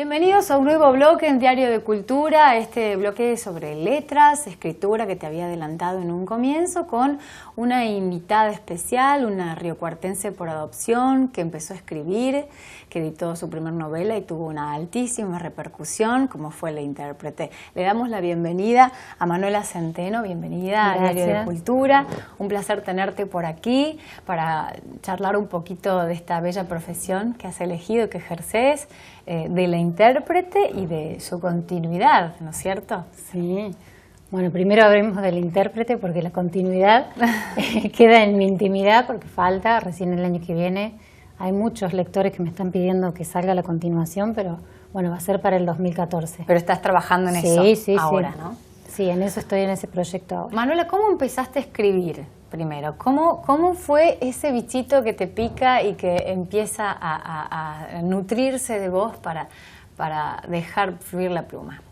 Bienvenidos a un nuevo bloque en Diario de Cultura, este bloque sobre letras, escritura que te había adelantado en un comienzo, con una invitada especial, una riocuartense por adopción que empezó a escribir, que editó su primer novela y tuvo una altísima repercusión, como fue La Intérprete. Le damos la bienvenida a Manuela Centeno, bienvenida a Diario de Cultura. Un placer tenerte por aquí para charlar un poquito de esta bella profesión que has elegido, que ejerces, de la intérprete y de su continuidad, ¿no es cierto? Sí. Bueno, primero hablemos del intérprete porque la continuidad queda en mi intimidad porque falta, recién el año que viene. Hay muchos lectores que me están pidiendo que salga la continuación, pero bueno, va a ser para el 2014. Pero estás trabajando en eso ahora, ¿no? Sí, en eso estoy, en ese proyecto ahora. Manuela, ¿cómo empezaste a escribir primero? ¿Cómo fue ese bichito que te pica y que empieza a nutrirse de vos para dejar fluir la pluma?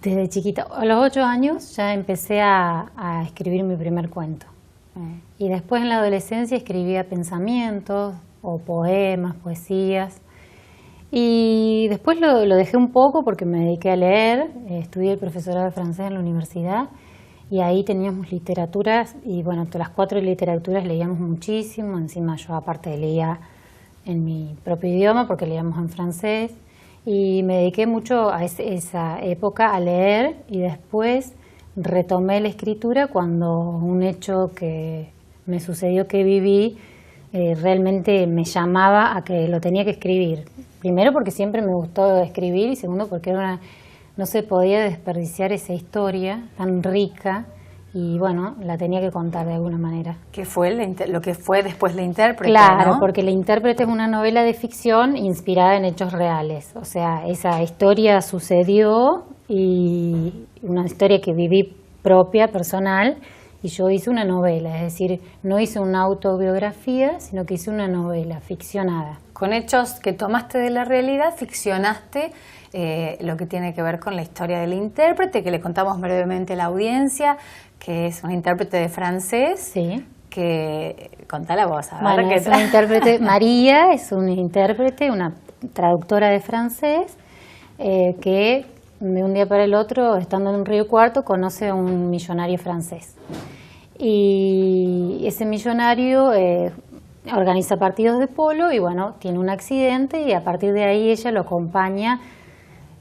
Desde chiquita, a los 8 años ya empecé a escribir mi primer cuento. Y después en la adolescencia escribía pensamientos o poemas, poesías. Y después lo dejé un poco porque me dediqué a leer, estudié el profesorado de francés en la universidad y ahí teníamos literaturas y bueno, las 4 literaturas leíamos muchísimo, encima yo aparte leía en mi propio idioma porque leíamos en francés y me dediqué mucho a esa época a leer y después retomé la escritura cuando un hecho que me sucedió que viví realmente me llamaba a que lo tenía que escribir. Primero porque siempre me gustó escribir y segundo porque no se podía desperdiciar esa historia tan rica y bueno, la tenía que contar de alguna manera. ¿Qué fue lo que fue después La Intérprete? Claro, ¿no? Porque La Intérprete es una novela de ficción inspirada en hechos reales. O sea, esa historia sucedió y una historia que viví propia, personal, y yo hice una novela, es decir, no hice una autobiografía, sino que hice una novela ficcionada. Con hechos que tomaste de la realidad, ficcionaste lo que tiene que ver con la historia del intérprete, que le contamos brevemente a la audiencia, que es una intérprete de francés. Sí. Que contala vos, a ver. Bueno, es una intérprete, María es una intérprete, una traductora de francés, que de un día para el otro, estando en un Río Cuarto, conoce a un millonario francés. Y ese millonario organiza partidos de polo y bueno, tiene un accidente y a partir de ahí ella lo acompaña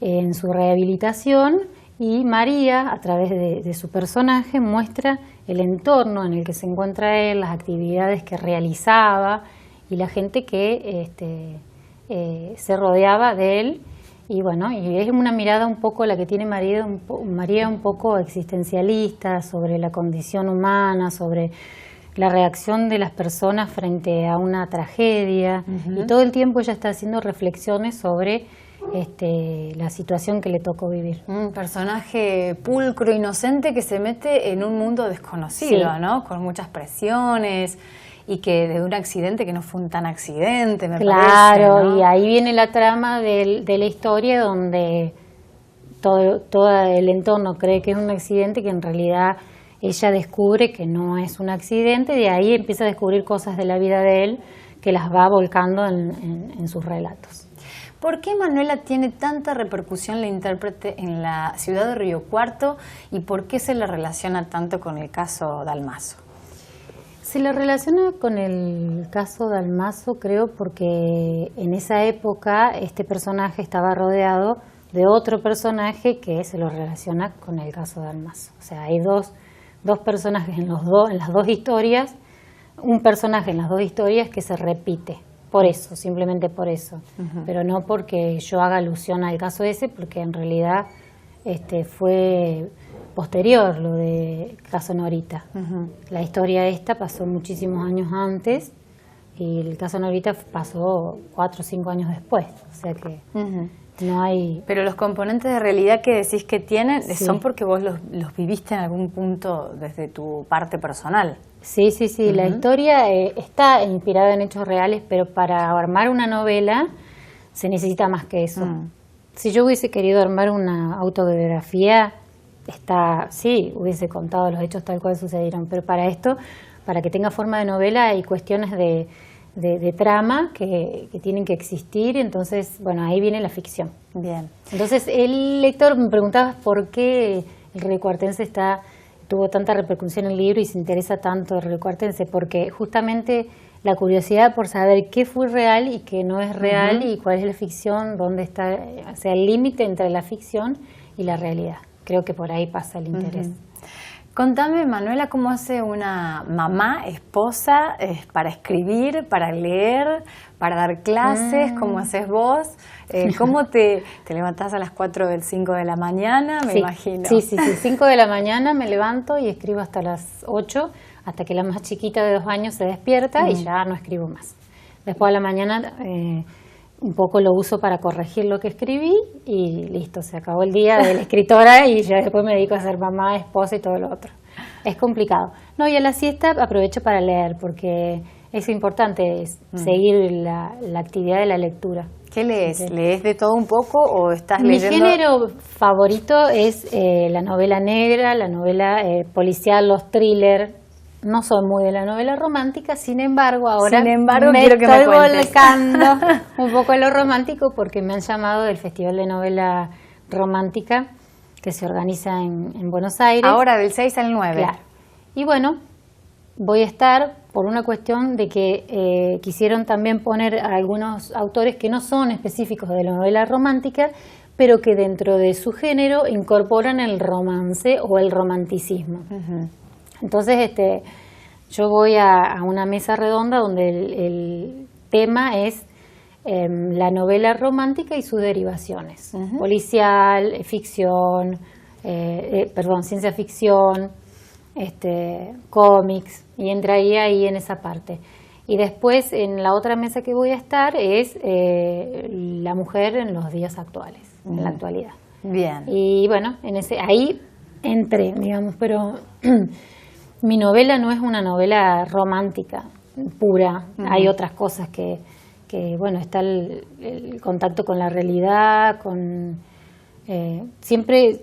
en su rehabilitación y María, a través de su personaje, muestra el entorno en el que se encuentra él, las actividades que realizaba y la gente que se rodeaba de él. Y bueno, y es una mirada un poco la que tiene María un poco existencialista sobre la condición humana, sobre la reacción de las personas frente a una tragedia. Y todo el tiempo ella está haciendo reflexiones sobre la situación que le tocó vivir. Un personaje pulcro, inocente, que se mete en un mundo desconocido, sí, ¿no? Con muchas presiones y que de un accidente que no fue un tan accidente, me parece. Claro, ¿no? Y ahí viene la trama de la historia donde todo el entorno cree que es un accidente, que en realidad ella descubre que no es un accidente, de ahí empieza a descubrir cosas de la vida de él que las va volcando en sus relatos. ¿Por qué Manuela tiene tanta repercusión La Intérprete en la ciudad de Río Cuarto y por qué se le relaciona tanto con el caso Dalmazo? Se le relaciona con el caso Dalmazo, creo, porque en esa época este personaje estaba rodeado de otro personaje que se lo relaciona con el caso Dalmazo. O sea, hay dos personajes en las dos historias, un personaje en las dos historias que se repite. Por eso, simplemente por eso. Pero no porque yo haga alusión al caso ese, porque en realidad fue posterior lo de caso Norita. La historia esta pasó muchísimos años antes y el caso Norita pasó 4 o 5 años después. O sea que no hay... Pero los componentes de realidad que decís que tienen sí, son porque vos los viviste en algún punto desde tu parte personal. Sí. La historia está inspirada en hechos reales, pero para armar una novela se necesita más que eso. Si yo hubiese querido armar una autobiografía, hubiese contado los hechos tal cual sucedieron, pero para esto, para que tenga forma de novela, hay cuestiones de de trama que tienen que existir, entonces, bueno, ahí viene la ficción. Bien. Entonces, el lector me preguntaba por qué el Río Cuartense tuvo tanta repercusión en el libro y se interesa tanto el Río Cuartense, porque justamente la curiosidad por saber qué fue real y qué no es real y cuál es la ficción, dónde está, o sea, el límite entre la ficción y la realidad. Creo que por ahí pasa el interés. Contame, Manuela, ¿cómo hace una mamá, esposa, para escribir, para leer, para dar clases? ¿Cómo haces vos? ¿Cómo te levantás a las 4 o 5 de la mañana? Me imagino. Sí, 5 de la mañana me levanto y escribo hasta las 8, hasta que la más chiquita de 2 años se despierta y ya no escribo más. Después a la mañana un poco lo uso para corregir lo que escribí y listo, se acabó el día de la escritora y ya después me dedico a ser mamá, esposa y todo lo otro. Es complicado. No, y a la siesta aprovecho para leer porque es importante seguir la actividad de la lectura. ¿Qué lees? ¿Lees de todo un poco o estás leyendo? Mi género favorito es la novela negra, la novela policial, los thrillers. No soy muy de la novela romántica, sin embargo, ahora me estoy volcando un poco a lo romántico porque me han llamado del Festival de Novela Romántica que se organiza en Buenos Aires. Ahora, del 6 al 9. Claro. Y bueno, voy a estar por una cuestión de que quisieron también poner a algunos autores que no son específicos de la novela romántica, pero que dentro de su género incorporan el romance o el romanticismo. Entonces, yo voy a una mesa redonda donde el tema es la novela romántica y sus derivaciones. Policial, ficción, ciencia ficción, cómics, y entra ahí en esa parte. Y después, en la otra mesa que voy a estar es la mujer en los días actuales, en la actualidad. Bien. Y bueno, ahí entré, digamos, pero... Mi novela no es una novela romántica, pura. Hay otras cosas que bueno, está el contacto con la realidad, siempre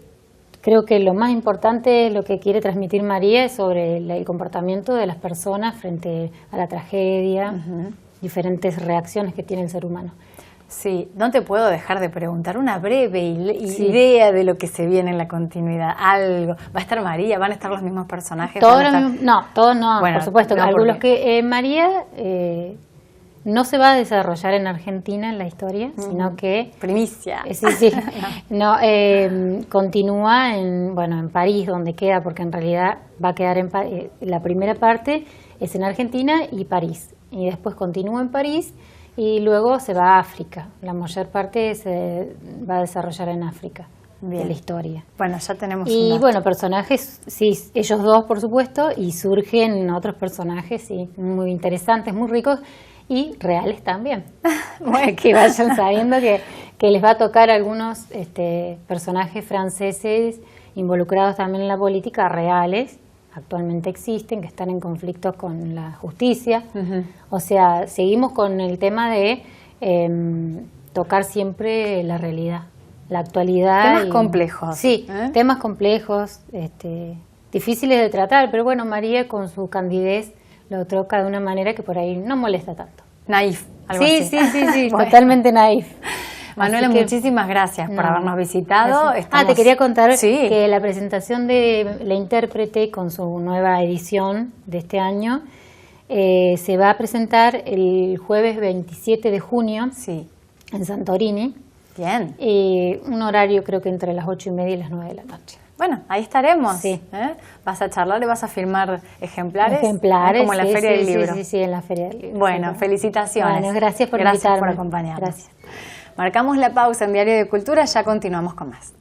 creo que lo más importante, lo que quiere transmitir María es sobre el comportamiento de las personas frente a la tragedia, diferentes reacciones que tiene el ser humano. Sí, no te puedo dejar de preguntar una breve idea de lo que se viene en la continuidad. Algo. ¿Va a estar María? ¿Van a estar los mismos personajes? Todos no, bueno, por supuesto. No, algunos que María no se va a desarrollar en Argentina en la historia, sino que... Primicia. Sí. No, continúa en París, donde queda, porque en realidad va a quedar la primera parte es en Argentina y París. Y después continúa en París y luego se va a África. La mayor parte se va a desarrollar en África. Bien. De la historia. Bueno, ya tenemos y bueno, personajes, sí, ellos dos por supuesto, y surgen otros personajes, sí, muy interesantes, muy ricos y reales también. Bueno, que vayan sabiendo que les va a tocar algunos personajes franceses involucrados también en la política, reales, actualmente existen, que están en conflictos con la justicia. O sea, seguimos con el tema de tocar siempre la realidad, la actualidad. Temas complejos. Sí, temas complejos, difíciles de tratar, pero bueno, María con su candidez lo toca de una manera que por ahí no molesta tanto. Naif, algo así. Sí, bueno. Totalmente naif. Manuela, muchísimas gracias por habernos visitado. Te quería contar que la presentación de la intérprete con su nueva edición de este año se va a presentar el jueves 27 de junio en Santorini. Bien. Un horario creo que entre las 8:30 y las 9 de la noche. Bueno, ahí estaremos. Sí. Vas a charlar y vas a firmar ejemplares. Como en la Feria del Libro. Sí, en la Feria del Libro. Bueno, felicitaciones. Bueno, gracias por invitarme. Gracias por acompañarnos. Gracias. Marcamos la pausa en Diario de Cultura, ya continuamos con más.